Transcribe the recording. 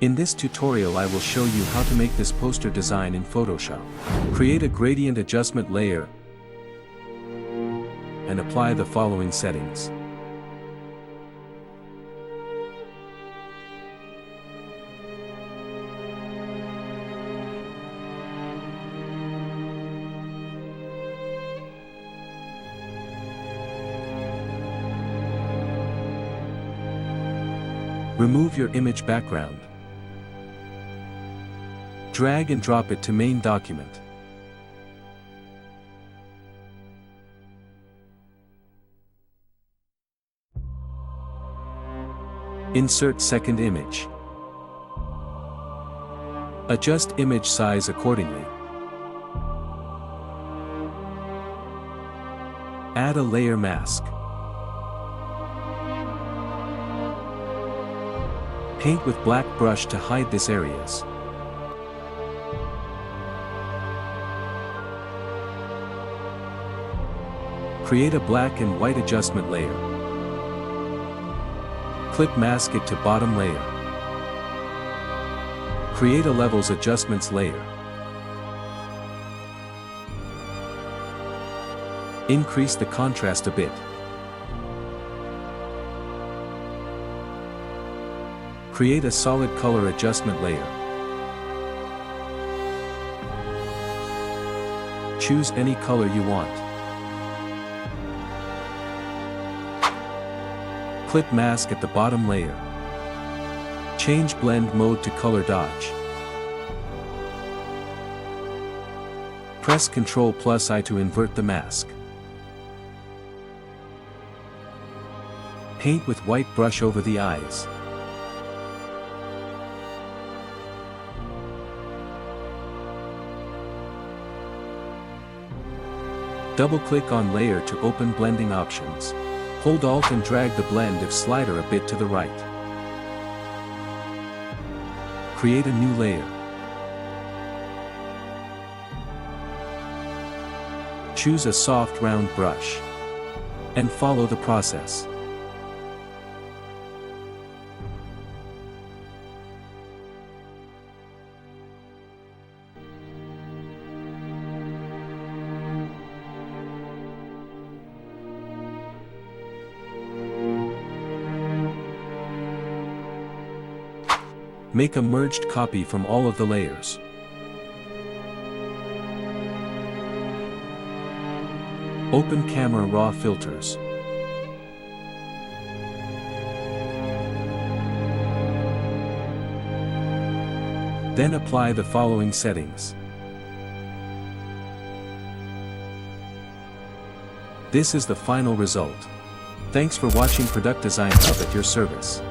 In this tutorial I will show you how to make this poster design in Photoshop. Create a gradient adjustment layer and apply the following settings. Remove your image background. Drag and drop it to main document. Insert second image. Adjust image size accordingly. Add a layer mask. Paint with black brush to hide these areas. Create a black and white adjustment layer. Clip mask it to bottom layer. Create a levels adjustments layer. Increase the contrast a bit. Create a solid color adjustment layer. Choose any color you want. Clip mask at the bottom layer. Change blend mode to color dodge. Press Ctrl+I to invert the mask. Paint with white brush over the eyes. Double-click on layer to open blending options. Hold Alt and drag the blend if slider a bit to the right. Create a new layer. Choose a soft round brush. And follow the process. Make a merged copy from all of the layers. Open Camera Raw filters. Then apply the following settings. This is the final result. Thanks for watching Product Design Hub at your service.